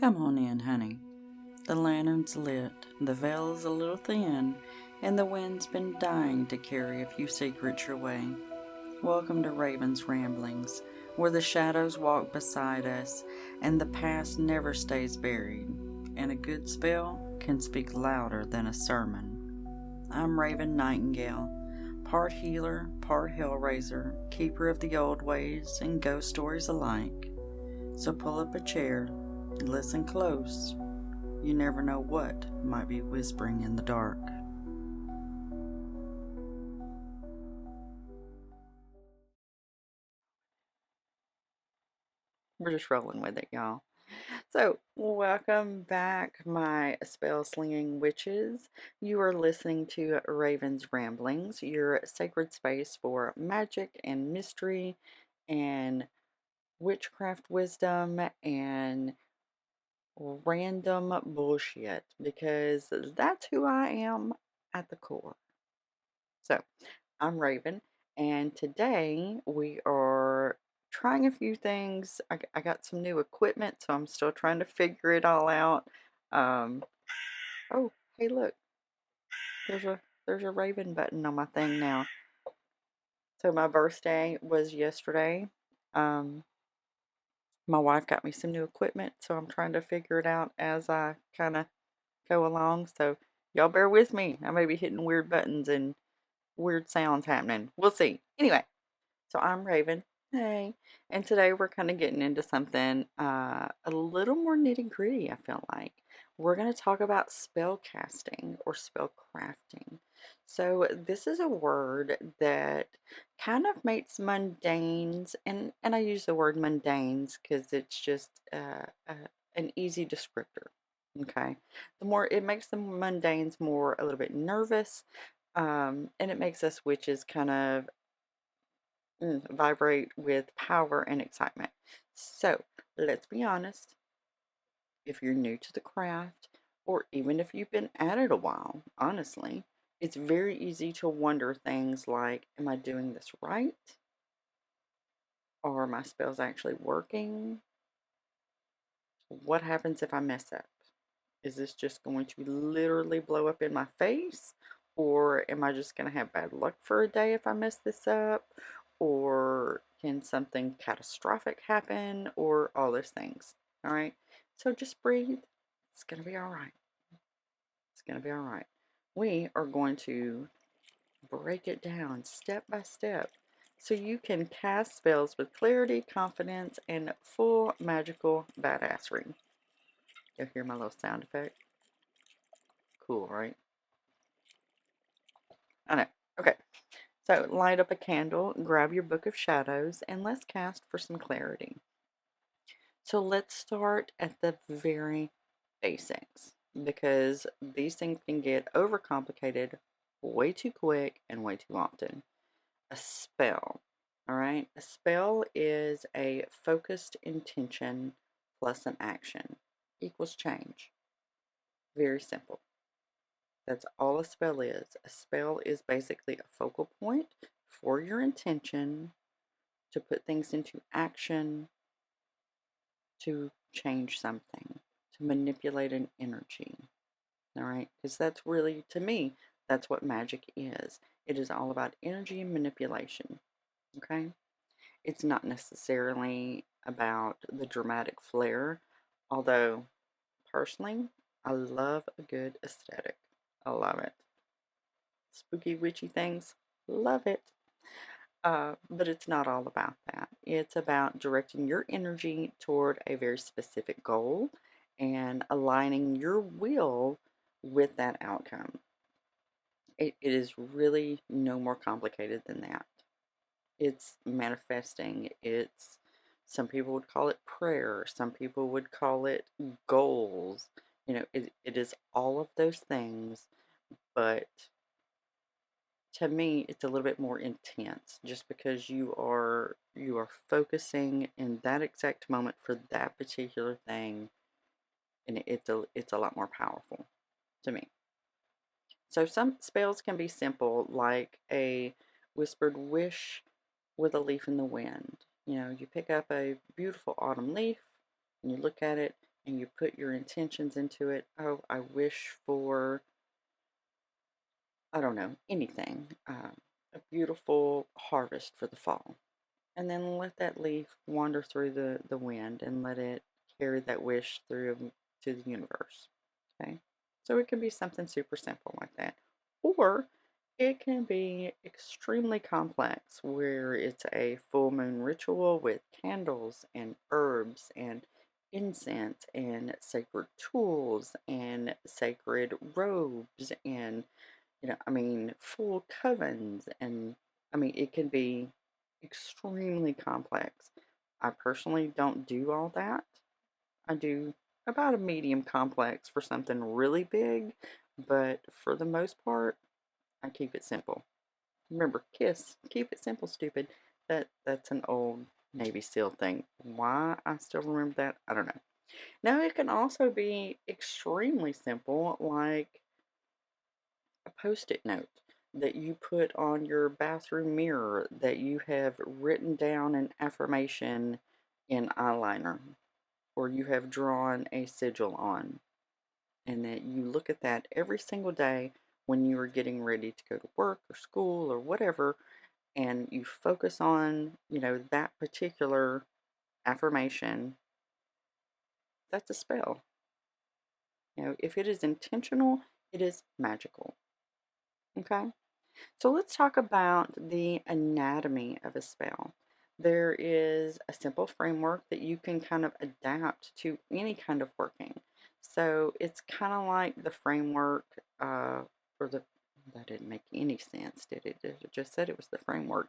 Come on in, honey. The lantern's lit, the veil's a little thin, and the wind's been dying to carry a few secrets your way. Welcome to Raven's Ramblings, where the shadows walk beside us and the past never stays buried, and a good spell can speak louder than a sermon. I'm Raven Nightingale, part healer, part hellraiser, keeper of the old ways and ghost stories alike. So pull up a chair and listen close. You never know what might be whispering in the dark. We're just rolling with it, y'all. So, welcome back, my spell slinging witches. You are listening to Raven's Ramblings, your sacred space for magic and mystery and witchcraft wisdom and random bullshit, because that's who I am at the core. So, I'm Raven, and today we are trying a few things. I got some new equipment, so I'm still trying to figure it all out. Um, oh, hey, look, there's a Raven button on my thing now. So my birthday was yesterday. Um, my wife got me some new equipment, so I'm trying to figure it out as I kind of go along. So y'all bear with me. I may be hitting weird buttons and weird sounds happening. We'll see. Anyway. So I'm Raven. Hey. And today we're kind of getting into something a little more nitty gritty, I feel like. We're going to talk about spell casting or spell crafting. So this is a word that kind of makes mundanes, and I use the word mundanes because it's just an easy descriptor. Okay. The more it makes the mundanes more a little bit nervous, and it makes us witches kind of vibrate with power and excitement. So let's be honest, if you're new to the craft, or even if you've been at it a while, honestly, it's very easy to wonder things like, am I doing this right? Are my spells actually working? What happens if I mess up? Is this just going to literally blow up in my face? Or am I just going to have bad luck for a day if I mess this up? Or can something catastrophic happen? Or all those things. All right. So just breathe. It's going to be all right. It's going to be all right. We are going to break it down step by step so you can cast spells with clarity, confidence, and full magical badassery. You'll hear my little sound effect. Cool, right? I know. Okay. So light up a candle, grab your book of shadows, and let's cast for some clarity. So let's start at the very basics, because these things can get overcomplicated way too quick and way too often. A spell, all right? A spell is a focused intention plus an action equals change. Very simple. That's all a spell is. A spell is basically a focal point for your intention to put things into action, to change something, to manipulate an energy. All right? Because that's really, to me, that's what magic is. It is all about energy and manipulation. Okay? It's not necessarily about the dramatic flair, although personally, I love a good aesthetic. I love it. Spooky, witchy things, love it. But it's not all about that. It's about directing your energy toward a very specific goal and aligning your will with that outcome. It is really no more complicated than that. It's manifesting. It's, some people would call it prayer. Some people would call it goals. You know, it is all of those things, but to me it's a little bit more intense, just because you are focusing in that exact moment for that particular thing, and it's a lot more powerful to me. So some spells can be simple, like a whispered wish with a leaf in the wind. You know, you pick up a beautiful autumn leaf and you look at it and you put your intentions into it. Oh, I wish for, I don't know, anything, a beautiful harvest for the fall. And then let that leaf wander through the wind and let it carry that wish through to the universe. Okay? So it can be something super simple like that. Or it can be extremely complex where it's a full moon ritual with candles and herbs and incense and sacred tools and sacred robes and I mean, full covens, and I mean, it can be extremely complex. I personally don't do all that. I do about a medium complex for something really big, but for the most part, I keep it simple. Remember, KISS, keep it simple, stupid. That's an old Navy SEAL thing. Why I still remember that, I don't know. Now, it can also be extremely simple, like a post-it note that you put on your bathroom mirror that you have written down an affirmation in eyeliner or you have drawn a sigil on, and that you look at that every single day when you are getting ready to go to work or school or whatever, and you focus on, that particular affirmation. That's a spell. If it is intentional, it is magical. Okay? So let's talk about the anatomy of a spell. There is a simple framework that you can kind of adapt to any kind of working. So it's kind of like the framework for the, that didn't make any sense, did it? It just said it was the framework.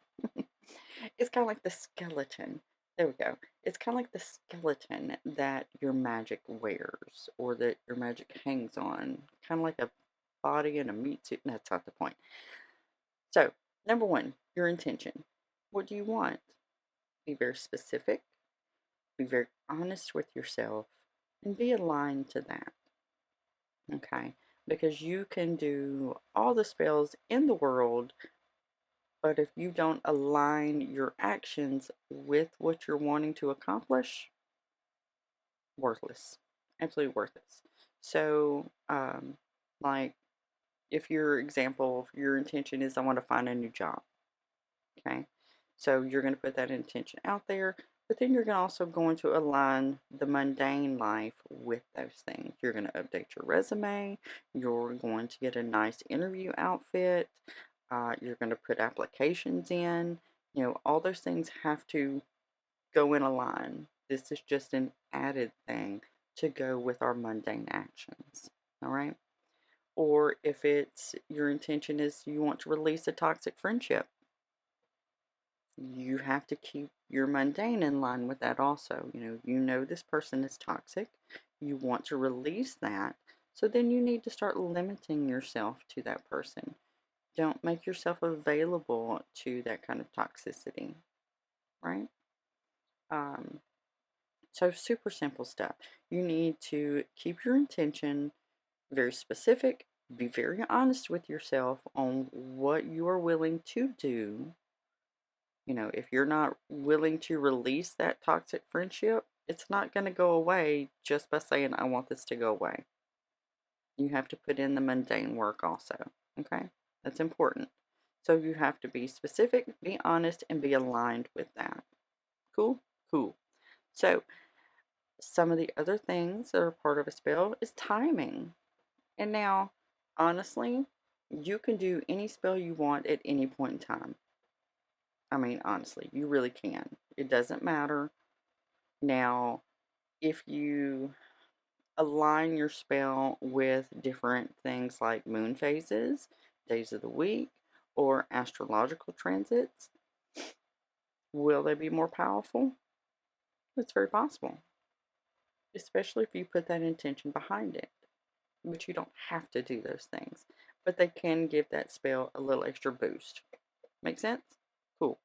It's kind of like the skeleton. There we go. It's kind of like the skeleton that your magic wears or that your magic hangs on. Kind of like a body and a meat suit. That's not the point. So, number one, your intention. What do you want? Be very specific, be very honest with yourself, and be aligned to that. Okay? Because you can do all the spells in the world, but if you don't align your actions with what you're wanting to accomplish, worthless. Absolutely worthless. So, like, if your example, if your intention is I want to find a new job, okay? So you're going to put that intention out there, but then you're also going to align the mundane life with those things. You're going to update your resume. You're going to get a nice interview outfit. You're going to put applications in. All those things have to go in a line. This is just an added thing to go with our mundane actions. All right. Or if it's your intention is you want to release a toxic friendship, you have to keep your mundane in line with that also. You know this person is toxic. You want to release that. So then you need to start limiting yourself to that person. Don't make yourself available to that kind of toxicity, right? Um, so super simple stuff. You need to keep your intention very specific. Be very honest with yourself on what you are willing to do. If you're not willing to release that toxic friendship, it's not going to go away just by saying, I want this to go away. You have to put in the mundane work also. Okay? That's important. So you have to be specific, be honest, and be aligned with that. Cool? Cool. So some of the other things that are part of a spell is timing. And now, honestly, you can do any spell you want at any point in time. I mean, honestly, you really can. It doesn't matter. Now, if you align your spell with different things like moon phases, days of the week, or astrological transits, will they be more powerful? It's very possible, especially if you put that intention behind it. But you don't have to do those things. But they can give that spell a little extra boost. Make sense? Cool.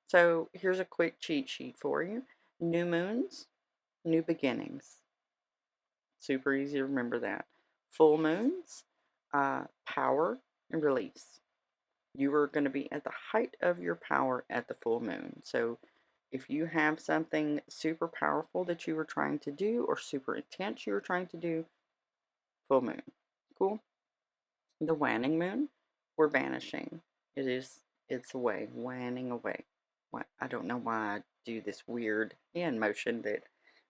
So here's a quick cheat sheet for you. New moons, new beginnings. Super easy to remember that. Full moons, power and release. You are going to be at the height of your power at the full moon. So If you have something super powerful that you were trying to do or super intense you were trying to do, full moon. Cool? The waning moon, we're banishing. It's away, waning away. I don't know why I do this weird hand motion that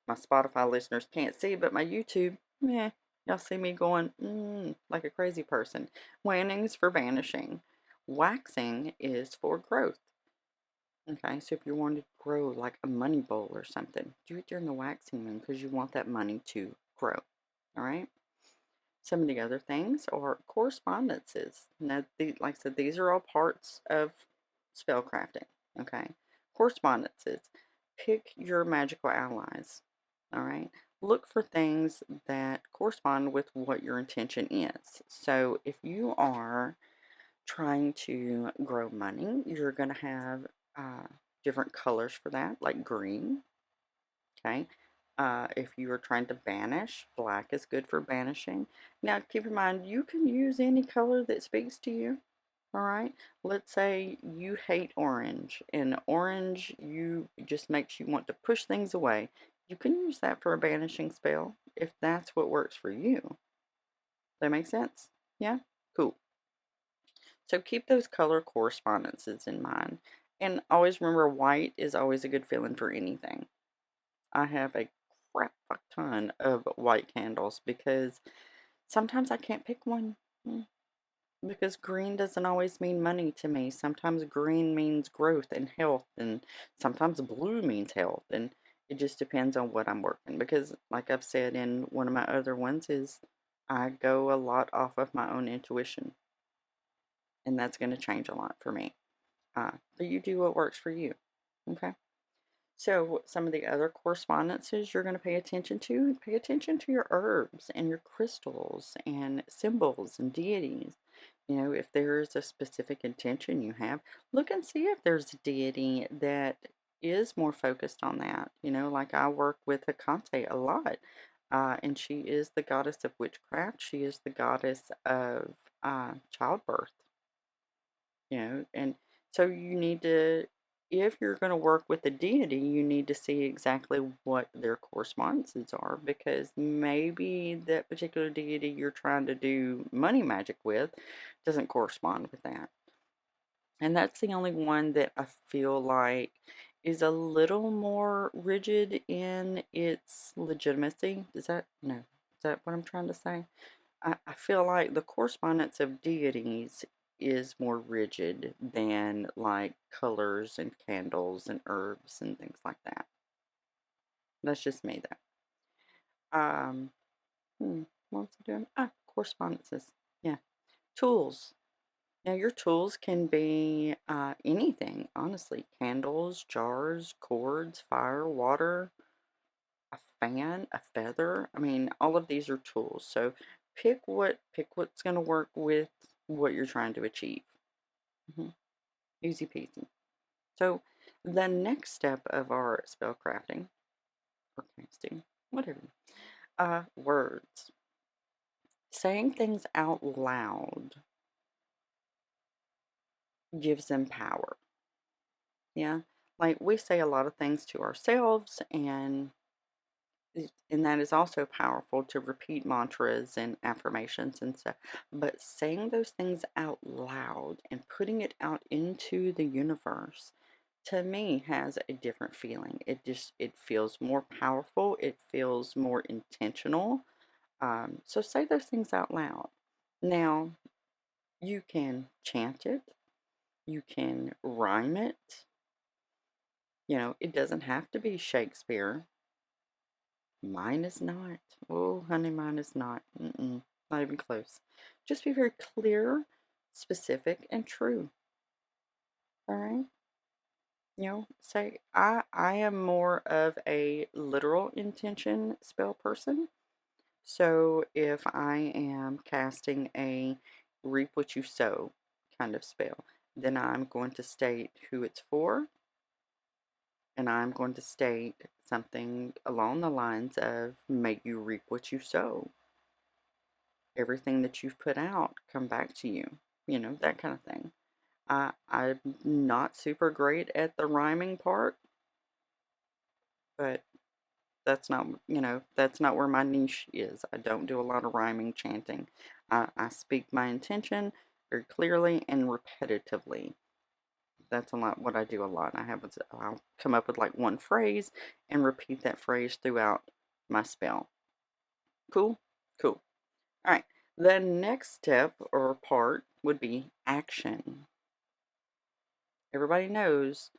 my Spotify listeners can't see, but my YouTube, meh, y'all see me going like a crazy person. Waning's for banishing. Waxing is for growth. Okay, so if you want to grow like a money bowl or something, do it during the waxing moon because you want that money to grow. All right. Some of the other things are correspondences. Now, like I said, these are all parts of spellcrafting. Okay, correspondences. Pick your magical allies. All right. Look for things that correspond with what your intention is. So, if you are trying to grow money, you're going to have different colors for that, like green. Okay. If you are trying to banish, black is good for banishing. Now, keep in mind, you can use any color that speaks to you. All right. Let's say you hate orange, and orange you just makes you want to push things away. You can use that for a banishing spell if that's what works for you. That makes sense? Yeah? Cool. So keep those color correspondences in mind. And always remember, white is always a good feeling for anything. I have a crap fuck ton of white candles because sometimes I can't pick one. Because green doesn't always mean money to me. Sometimes green means growth and health, and sometimes blue means health, and it just depends on what I'm working. Because, like I've said in one of my other ones, is I go a lot off of my own intuition, and that's going to change a lot for me. But you do what works for you. Okay. So, some of the other correspondences you're going to pay attention to your herbs and your crystals and symbols and deities. You know, if there's a specific intention you have, look and see if there's a deity that is more focused on that. You know, like I work with Hecate a lot, and she is the goddess of witchcraft. She is the goddess of childbirth, you know, and so you need to, if you're going to work with a deity, you need to see exactly what their correspondences are because maybe that particular deity you're trying to do money magic with doesn't correspond with that. And that's the only one that I feel like is a little more rigid in its legitimacy. Is that, no, is that what I'm trying to say? I feel like the correspondence of deities is more rigid than like colors and candles and herbs and things like that. That's just me though. What was I doing? Correspondences. Yeah. Tools. Now your tools can be anything, honestly. Candles, jars, cords, fire, water, a fan, a feather. I mean, all of these are tools. So pick what's going to work with what you're trying to achieve. hmm Easy peasy. So the next step of our spell crafting or casting, whatever, words. Saying things out loud gives them power. Yeah. Like we say a lot of things to ourselves and that is also powerful to repeat mantras and affirmations and stuff. But saying those things out loud and putting it out into the universe to me has a different feeling. It feels more powerful. It feels more intentional. So say those things out loud. Now you can chant it. You can rhyme it. You know, it doesn't have to be Shakespeare. Mine is not. Oh, honey, mine is not. Not even close. Just be very clear, specific, and true. All right. You know, say I am more of a literal intention spell person. So if I am casting a reap what you sow kind of spell, then I'm going to state who it's for, and I'm going to state something along the lines of may you reap what you sow. Everything that you've put out come back to you. You know, that kind of thing. I'm not super great at the rhyming part. but that's not, that's not where my niche is. I don't do a lot of rhyming, chanting. I speak my intention very clearly and repetitively. That's a lot what I do a lot. I'll come up with like one phrase and repeat that phrase throughout my spell. Cool? Cool. All right. The next step or part would be action. Everybody knows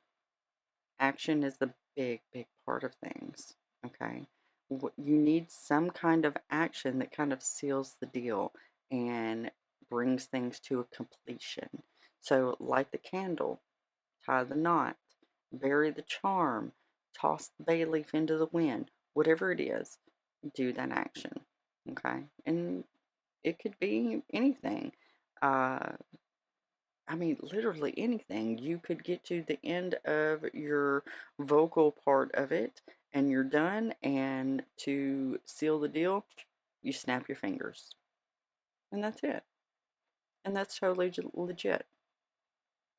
action is the big, big part of things. Okay. You need some kind of action that kind of seals the deal and brings things to a completion. So, light the candle, tie the knot, bury the charm, toss the bay leaf into the wind, whatever it is, do that action. Okay. And it could be anything. Uh, I mean, literally anything. You could get to the end of your vocal part of it and you're done. And to seal the deal, you snap your fingers. And that's it. And that's totally legit.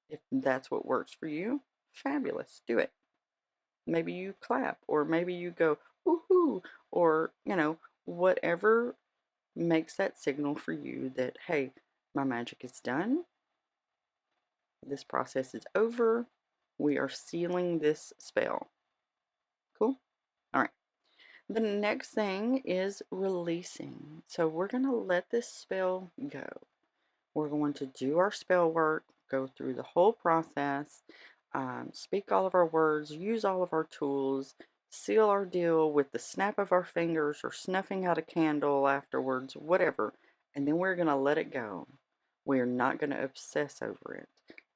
If that's what works for you, fabulous. Do it. Maybe you clap, or maybe you go, woohoo, or, whatever makes that signal for you that, hey, my magic is done. This process is over. We are sealing this spell. Cool? All right. The next thing is releasing. So we're going to let this spell go. We're going to do our spell work, go through the whole process, speak all of our words, use all of our tools, seal our deal with the snap of our fingers or snuffing out a candle afterwards, whatever. And then we're going to let it go. We're not going to obsess over it,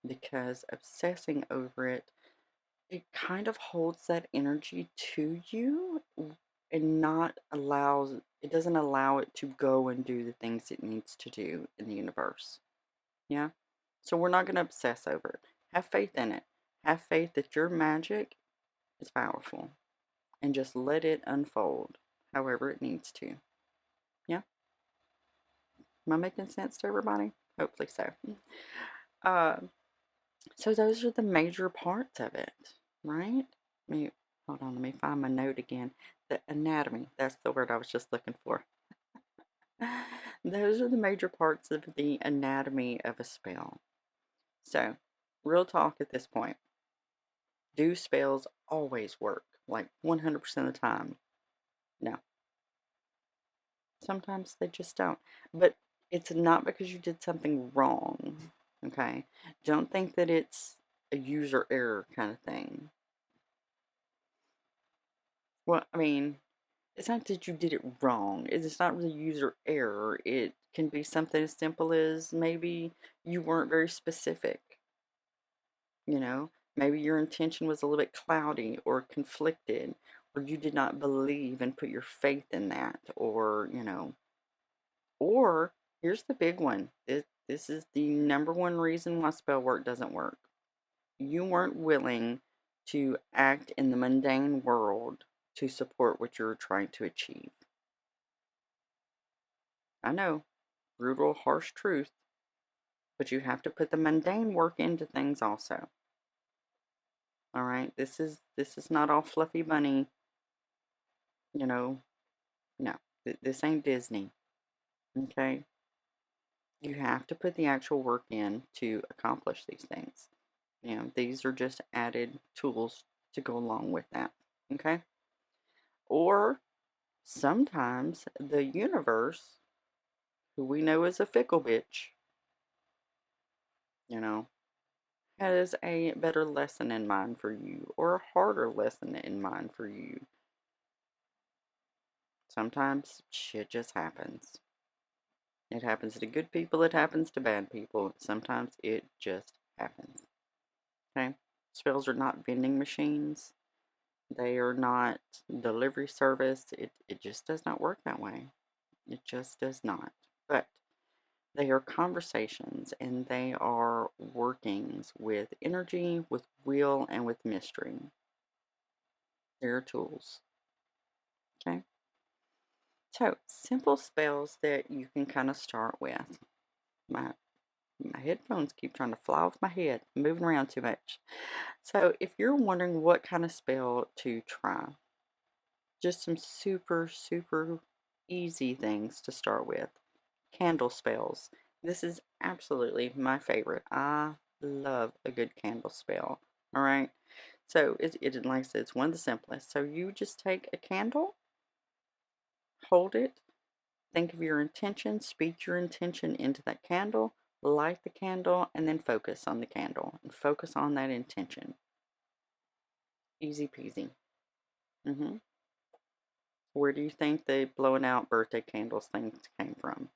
because obsessing over it kind of holds that energy to you and it doesn't allow it to go and do the things it needs to do in the universe. Yeah? So we're not going to obsess over it. Have faith in it. Have faith that your magic is powerful and just let it unfold however it needs to. Yeah? Am I making sense to everybody? Hopefully so. Uh, so those are the major parts of it, right? Hold on, let me find my note again. The anatomy, that's the word I was just looking for. Those are the major parts of the anatomy of a spell. So, real talk at this point. Do spells always work? Like 100% of the time? No. Sometimes they just don't. But it's not because you did something wrong. Okay? Don't think that it's a user error kind of thing. Well, I mean, it's not that you did it wrong. It's not really user error. It can be something as simple as maybe you weren't very specific. Maybe your intention was a little bit cloudy or conflicted, or you did not believe and put your faith in that, or here's the big one. This is the number one reason why spell work doesn't work. You weren't willing to act in the mundane world to support what you're trying to achieve. I know, brutal, harsh truth, but you have to put the mundane work into things also. All right, this is not all fluffy bunny, no. This ain't Disney. Okay, you have to put the actual work in to accomplish these things. These are just added tools to go along with that. Okay, or sometimes the universe, who we know is a fickle bitch, you know, has a better lesson in mind for you, or a harder lesson in mind for you. Sometimes shit just happens. It happens to good people, it happens to bad people. Sometimes it just happens. Okay? Spells are not vending machines. They are not delivery service. It just does not work that way. It just does not. But they are conversations, and they are workings with energy, with will, and with mystery. They're tools. Okay? So, simple spells that you can kind of start with. My headphones keep trying to fly off my head, moving around too much. So, if you're wondering what kind of spell to try, Just some super, super easy things to start with. Candle spells. This is absolutely my favorite. I love a good candle spell. All right. So like I said, it's one of the simplest. So you just take a candle, hold it, think of your intention, speak your intention into that candle, light the candle, and then focus on the candle and focus on that intention. Easy peasy. Where do you think the blowing out birthday candles things came from?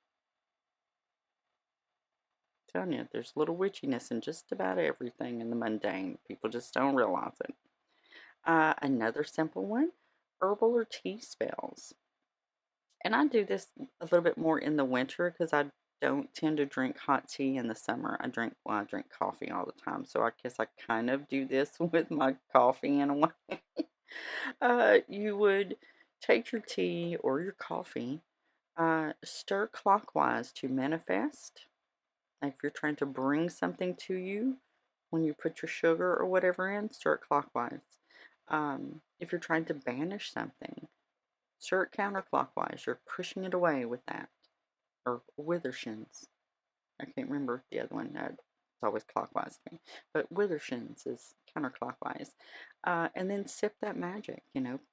Telling you, there's little witchiness in just about everything in the mundane. People just don't realize it. Another simple one, herbal or tea spells. And I do this a little bit more in the winter because I don't tend to drink hot tea in the summer. I drink coffee all the time. So I guess I kind of do this with my coffee in a way. You would take your tea or your coffee, stir clockwise to manifest. Like if you're trying to bring something to you, when you put your sugar or whatever in, stir it clockwise. If you're trying to banish something, stir it counterclockwise. You're pushing it away with that. Or withershins. I can't remember the other one. It's always clockwise to me. But withershins is counterclockwise. And then sip that magic.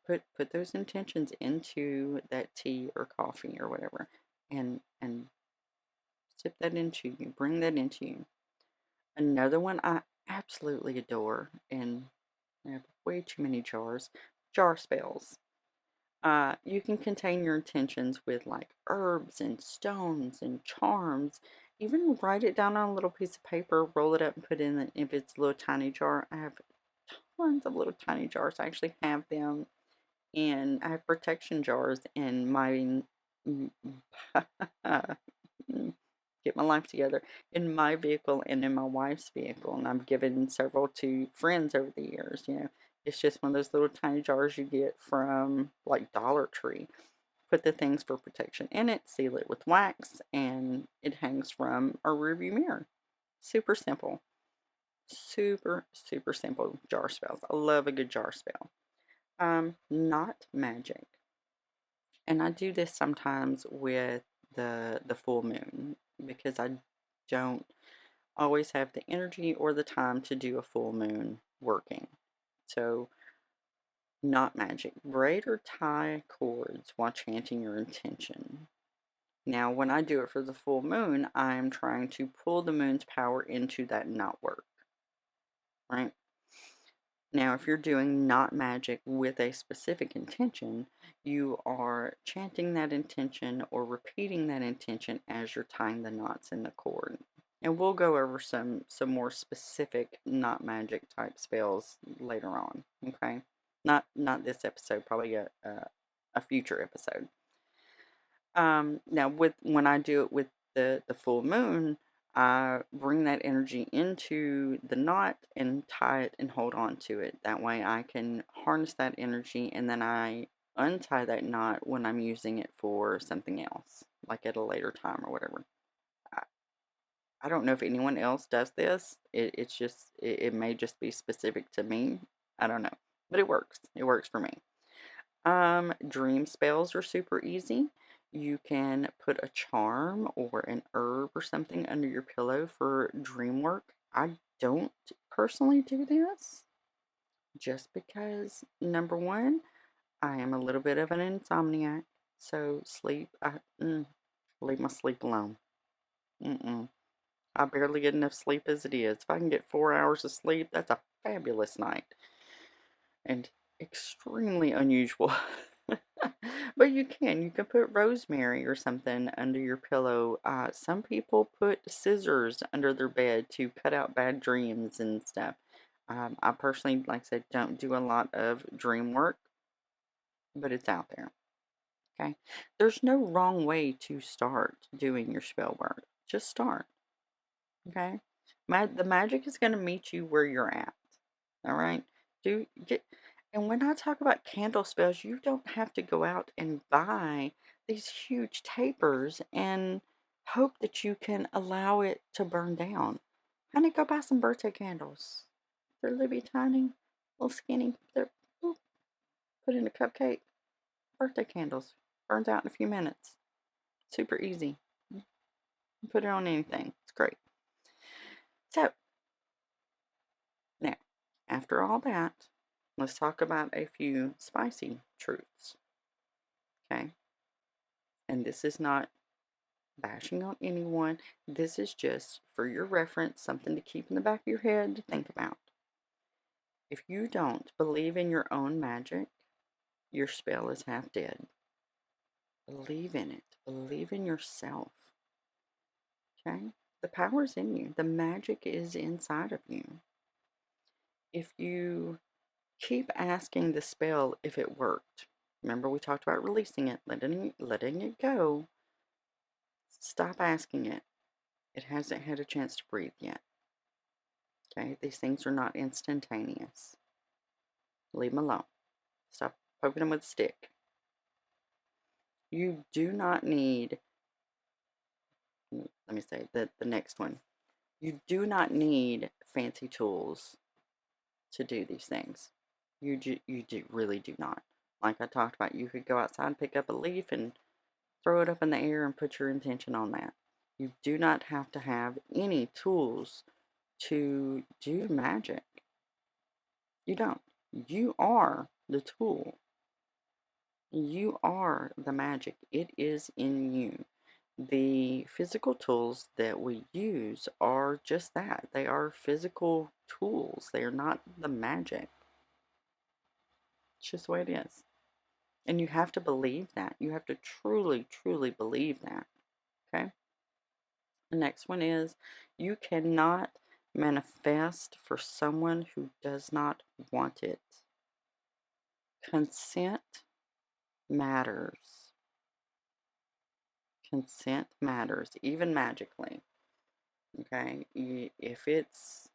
Put those intentions into that tea or coffee or whatever, and sip that into you. Bring that into you. Another one I absolutely adore, and I have way too many jars. Jar spells. You can contain your intentions with like herbs and stones and charms. Even write it down on a little piece of paper, roll it up and put it in if it's a little tiny jar. I have tons of little tiny jars. I actually have them in, I have protection jars in my get my life together, in my vehicle and in my wife's vehicle, and I've given several to friends over the years. It's just one of those little tiny jars you get from like Dollar Tree. Put the things for protection in it, seal it with wax, and it hangs from a rearview mirror. Super simple. Super, super simple jar spells. I love a good jar spell. Not magic. And I do this sometimes with the full moon because I don't always have the energy or the time to do a full moon working. So, not magic. Braid or tie cords while chanting your intention. Now, when I do it for the full moon, I'm trying to pull the moon's power into that knot work, right? Now, if you're doing not magic with a specific intention, you are chanting that intention or repeating that intention as you're tying the knots in the cord. And we'll go over some more specific not magic type spells later on. Okay, not this episode, probably a future episode. Now when I do it with the full moon, I bring that energy into the knot and tie it and hold on to it. That way I can harness that energy and then I untie that knot when I'm using it for something else, like at a later time or whatever. I, I don't know if anyone else does this. It may just be specific to me. I don't know. But it works. It works for me. Dream spells are super easy. You can put a charm or an herb or something under your pillow for dream work. I don't personally do this just because, number one, I am a little bit of an insomniac. So sleep, leave my sleep alone. Mm-mm. I barely get enough sleep as it is. If I can get 4 hours of sleep, that's a fabulous night. And extremely unusual. But you can put rosemary or something under your pillow. Some people put scissors under their bed to cut out bad dreams and stuff. I personally, like I said, don't do a lot of dream work, but it's out there. Okay, there's no wrong way to start doing your spell work. Just start. Okay, the magic is going to meet you where you're at. All right. Do get and when I talk about candle spells, you don't have to go out and buy these huge tapers and hope that you can allow it to burn down. Honey, go buy some birthday candles. They're little tiny, little skinny. They're put in a cupcake. birthday candles. Burns out in a few minutes. Super easy. You put it on anything. It's great. So, now, after all that, let's talk about a few spicy truths. Okay? And this is not bashing on anyone. This is just for your reference, something to keep in the back of your head to think about. If you don't believe in your own magic, your spell is half dead. Believe in it. Believe in yourself. Okay? The power is in you. The magic is inside of you. If you keep asking the spell if it worked, remember we talked about releasing it, letting it go. Stop asking it. It hasn't had a chance to breathe yet. Okay? These things are not instantaneous. Leave them alone. Stop poking them with a stick. You do not need, let me say the next one. You do not need fancy tools to do these things. You really do not. Like I talked about, you could go outside and pick up a leaf and throw it up in the air and put your intention on that. You do not have to have any tools to do magic. You don't. You are the tool. You are the magic. It is in you. The physical tools that we use are just that. They are physical tools. They are not the magic. It's just the way it is. And you have to believe that. You have to truly, truly believe that. Okay? The next one is you cannot manifest for someone who does not want it. Consent matters. Consent matters, even magically. Okay? If it's...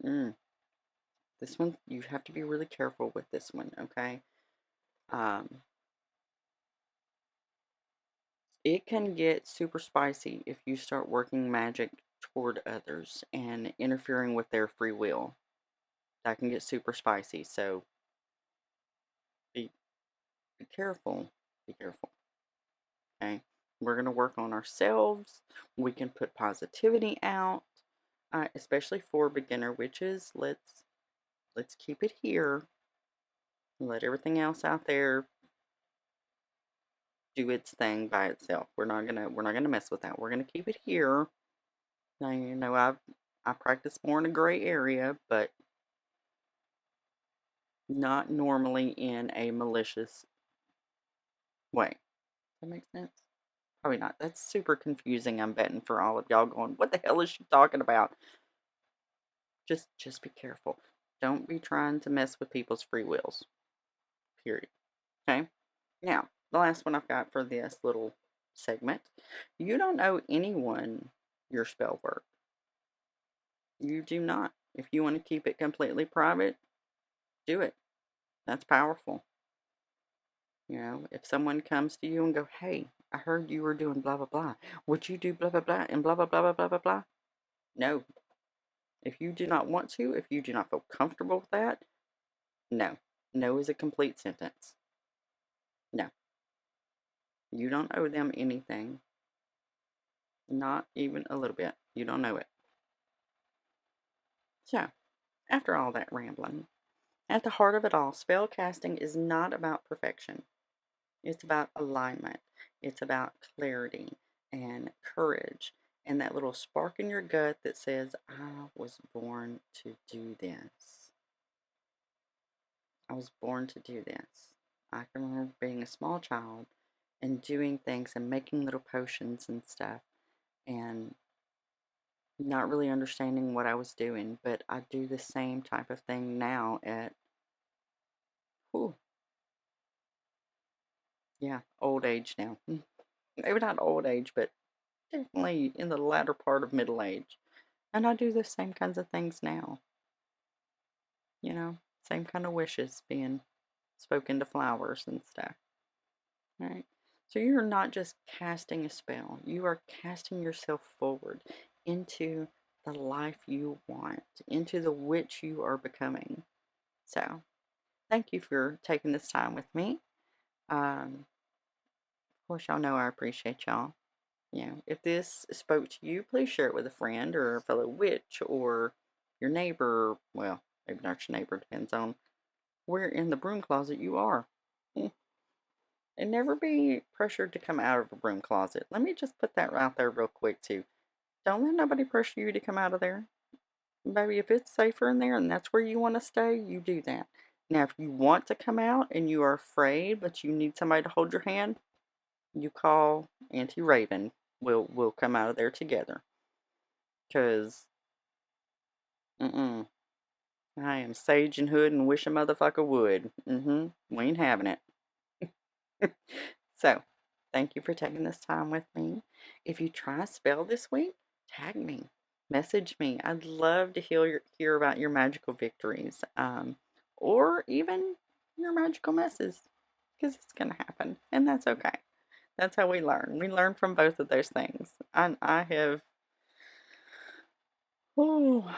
this one, you have to be really careful with this one, okay? It can get super spicy if you start working magic toward others and interfering with their free will. That can get super spicy, so be careful. Be careful. Okay? We're going to work on ourselves. We can put positivity out, especially for beginner witches. Let's keep it here. Let everything else out there do its thing by itself. We're not gonna mess with that. We're gonna keep it here. Now you know I practice more in a gray area, but not normally in a malicious way. Does that make sense? Probably not. That's super confusing, I'm betting, for all of y'all going, what the hell is she talking about? Just be careful. Don't be trying to mess with people's free wills. Period. Okay? Now, the last one I've got for this little segment. You don't owe anyone your spell work. You do not. If you want to keep it completely private, do it. That's powerful. You know, if someone comes to you and go, hey, I heard you were doing blah, blah, blah. Would you do blah, blah, blah, and blah, blah, blah, blah, blah, blah, blah? No. If you do not want to, if you do not feel comfortable with that, no. No is a complete sentence. No. You don't owe them anything. Not even a little bit. You don't know it. So, after all that rambling, at the heart of it all, spell casting is not about perfection. It's about alignment. It's about clarity and courage and that little spark in your gut that says, I was born to do this. I was born to do this. I can remember being a small child and doing things and making little potions and stuff and not really understanding what I was doing, but I do the same type of thing now at, whew, yeah, old age now. Maybe not old age, but definitely in the latter part of middle age. And I do the same kinds of things now. You know, same kind of wishes being spoken to flowers and stuff. Right? So you're not just casting a spell, you are casting yourself forward into the life you want, into the witch you are becoming. So, thank you for taking this time with me. Of course, y'all know I appreciate y'all. You know, if this spoke to you, please share it with a friend or a fellow witch or your neighbor. Well, maybe not your neighbor, depends on where in the broom closet you are. Mm. And never be pressured to come out of a broom closet. Let me just put that out there real quick, too. Don't let nobody pressure you to come out of there. Baby, if it's safer in there and that's where you want to stay, you do that. Now, if you want to come out and you are afraid, but you need somebody to hold your hand, you call Auntie Raven. We'll come out of there together. Cause I am sage and hood and wish a motherfucker would. We ain't having it. So, thank you for taking this time with me. If you try a spell this week, tag me, message me. I'd love to hear about your magical victories, or even your magical messes, because it's gonna happen, and that's okay. That's how we learn. We learn from both of those things. I have, oh,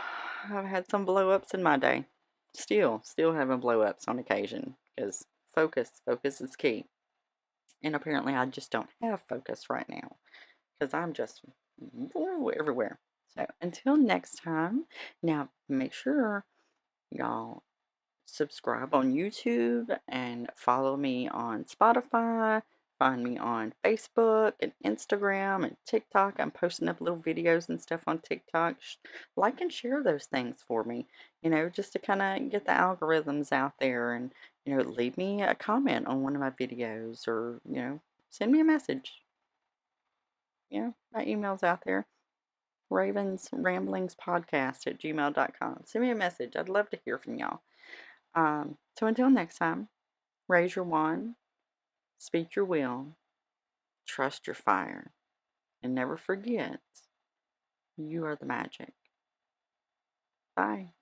I've had some blow ups in my day. Still having blow ups on occasion because focus is key. And apparently, I just don't have focus right now because I'm just everywhere. So until next time, now make sure y'all subscribe on YouTube and follow me on Spotify. Find me on Facebook and Instagram and TikTok. I'm posting up little videos and stuff on TikTok. Like and share those things for me, just to kind of get the algorithms out there and, leave me a comment on one of my videos or, send me a message. Yeah, my email's out there. Ravens Ramblings Podcast at gmail.com. Send me a message. I'd love to hear from y'all. So until next time, raise your wand, speak your will, trust your fire, and never forget you are the magic. Bye.